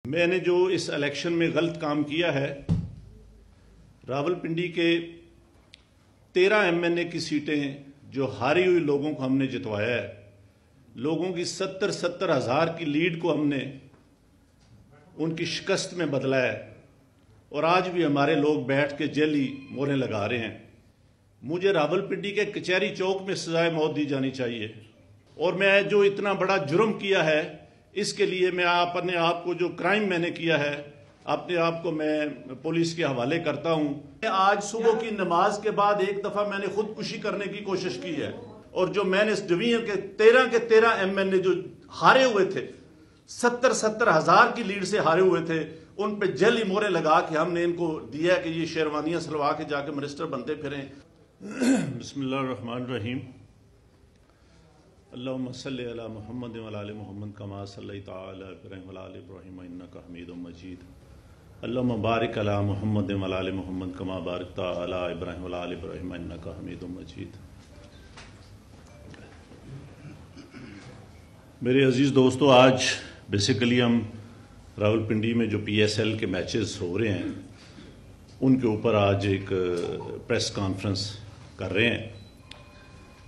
میں نے جو اس الیکشن میں غلط کام کیا ہے، راولپنڈی کے 13 MNA کی سیٹیں جو ہاری ہوئی لوگوں کو ہم نے جتوایا ہے، لوگوں کی 70 ہزار کی لیڈ کو ہم نے ان کی شکست میں بدلا ہے، اور آج بھی ہمارے لوگ بیٹھ کے جیلی موریں لگا رہے ہیں۔ مجھے راولپنڈی کے کچہری چوک میں سزائے موت دی جانی چاہیے، اور میں جو اتنا بڑا جرم کیا ہے اس کے لیے میں اپنے آپ کو، جو کرائم میں نے کیا ہے، اپنے آپ کو میں پولیس کے حوالے کرتا ہوں۔ آج صبح کی نماز کے بعد ایک دفعہ میں نے خودکشی کرنے کی کوشش کی ہے، اور جو میں نے اس ڈویژن کے 13 MNA جو ہارے ہوئے تھے، 70 ہزار کی لیڈ سے ہارے ہوئے تھے، ان پہ جیلی مورے لگا کے ہم نے ان کو دیا کہ یہ شیروانیاں سلوا کے جا کے منسٹر بنتے پھریں۔ بسم اللہ الرحمن الرحیم۔ اللہم صلی علی محمد وعلی آل محمد کما صلیت علی ابراہیم وعلی آل ابراہیم انک حمید مجید۔ اللہم بارک علی محمد وعلی آل محمد کما بارکت علی ابراہیم وعلی آل ابراہیم انک حمید مجید۔ میرے عزیز دوستو، آج بیسیکلی ہم راولپنڈی میں جو PSL کے میچز ہو رہے ہیں ان کے اوپر آج ایک پریس کانفرنس کر رہے ہیں۔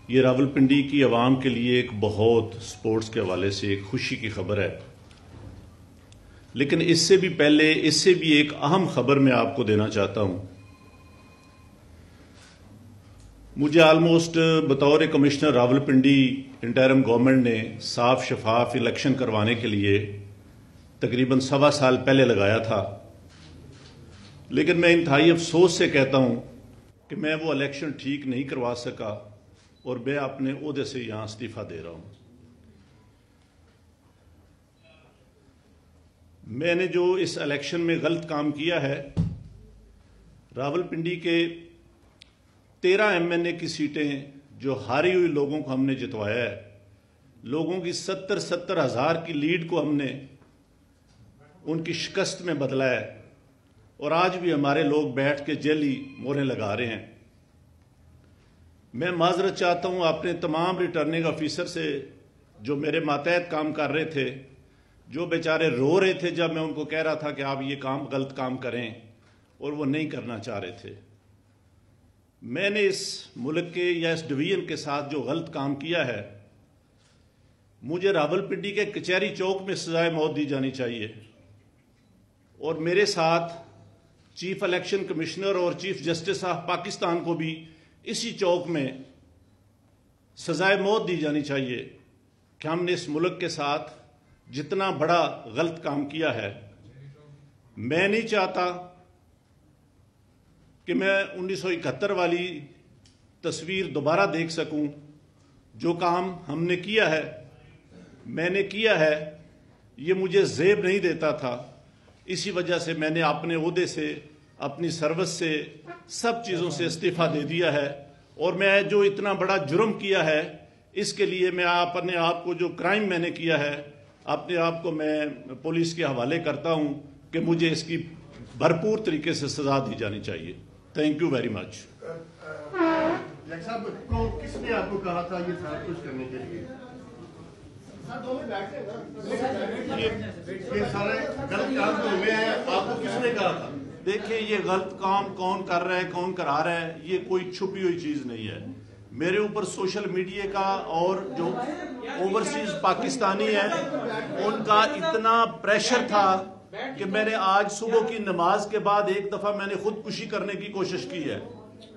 یہ راولپنڈی کی عوام کے لیے ایک بہت سپورٹس کے حوالے سے ایک خوشی کی خبر ہے، لیکن اس سے بھی پہلے اس سے بھی ایک اہم خبر میں آپ کو دینا چاہتا ہوں۔ مجھے آلموسٹ بطور کمشنر راولپنڈی انٹرم گورنمنٹ نے صاف شفاف الیکشن کروانے کے لیے تقریباً 1.25 سال پہلے لگایا تھا، لیکن میں انتہائی افسوس سے کہتا ہوں کہ میں وہ الیکشن ٹھیک نہیں کروا سکا، اور میں اپنے عہدے سے یہاں استعفیٰ دے رہا ہوں۔ میں نے جو اس الیکشن میں غلط کام کیا ہے، راولپنڈی کے 13 MNA کی سیٹیں جو ہاری ہوئی لوگوں کو ہم نے جتوایا ہے، لوگوں کی 70 ہزار کی لیڈ کو ہم نے ان کی شکست میں بدلا ہے، اور آج بھی ہمارے لوگ بیٹھ کے جیلی موریں لگا رہے ہیں۔ میں معذرت چاہتا ہوں اپنے تمام ریٹرننگ آفیسر سے جو میرے ماتحت کام کر رہے تھے، جو بیچارے رو رہے تھے جب میں ان کو کہہ رہا تھا کہ آپ یہ غلط کام کریں، اور وہ نہیں کرنا چاہ رہے تھے۔ میں نے اس ملک کے یا اس ڈویژن کے ساتھ جو غلط کام کیا ہے، مجھے راولپنڈی کے کچہری چوک میں سزائے موت دی جانی چاہیے، اور میرے ساتھ چیف الیکشن کمشنر اور چیف جسٹس آف پاکستان کو بھی اسی چوک میں سزائے موت دی جانی چاہیے کہ ہم نے اس ملک کے ساتھ جتنا بڑا غلط کام کیا ہے۔ میں نہیں چاہتا کہ میں 1971 والی تصویر دوبارہ دیکھ سکوں۔ جو کام ہم نے کیا ہے، میں نے کیا ہے، یہ مجھے زیب نہیں دیتا تھا، اسی وجہ سے میں نے اپنے عہدے سے، اپنی سروس سے، سب چیزوں سے استعفیٰ دے دیا ہے، اور میں جو اتنا بڑا جرم کیا ہے اس کے لیے میں اپنے آپ کو، جو کرائم میں نے کیا ہے، اپنے آپ کو میں پولیس کے حوالے کرتا ہوں کہ مجھے اس کی بھرپور طریقے سے سزا دی جانی چاہیے۔ Thank you very much. صاحب کس نے آپ کو کہا تھا یہ سارا کچھ کرنے کے لیے؟ یہ سارے غلط کام جو ہوئے ہیں آپ کو کس نے کہا تھا؟ دیکھیں، یہ غلط کام کون کر رہا ہے، کون کرا رہا ہے، یہ کوئی چھپی ہوئی چیز نہیں ہے۔ میرے اوپر سوشل میڈیا کا اور جو اوورسیز پاکستانی ہیں ان کا اتنا پریشر تھا کہ میں نے آج صبح کی نماز کے بعد ایک دفعہ میں نے خودکشی کرنے کی کوشش کی ہے،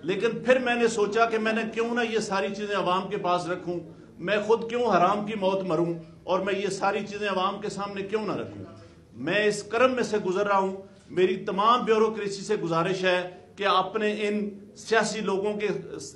لیکن پھر میں نے سوچا کہ میں نے کیوں نہ یہ ساری چیزیں عوام کے پاس رکھوں، میں خود کیوں حرام کی موت مروں، اور میں یہ ساری چیزیں عوام کے سامنے کیوں نہ رکھوں۔ میں اس کرم میں سے گزر رہا ہوں۔ میری تمام بیوروکریسی سے گزارش ہے کہ اپنے ان سیاسی لوگوں کے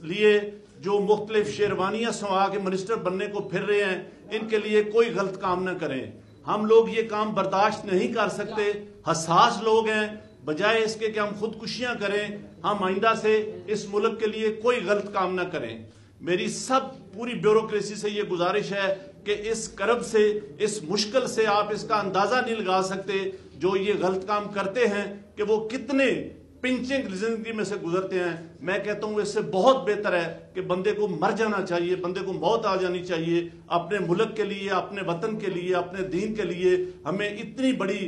لیے جو مختلف شیروانیاں سنوا کے منسٹر بننے کو پھر رہے ہیں، ان کے لیے کوئی غلط کام نہ کریں۔ ہم لوگ یہ کام برداشت نہیں کر سکتے، حساس لوگ ہیں۔ بجائے اس کے کہ ہم خودکشیاں کریں، ہم آئندہ سے اس ملک کے لیے کوئی غلط کام نہ کریں۔ میری پوری بیوروکریسی سے یہ گزارش ہے کہ اس کرب سے، اس مشکل سے آپ اس کا اندازہ نہیں لگا سکتے جو یہ غلط کام کرتے ہیں کہ وہ کتنے پنچنگ زندگی میں سے گزرتے ہیں۔ میں کہتا ہوں اس سے بہت بہتر ہے کہ بندے کو مر جانا چاہیے، بندے کو موت آ جانی چاہیے، اپنے ملک کے لیے، اپنے وطن کے لیے، اپنے دین کے لیے۔ ہمیں اتنی بڑی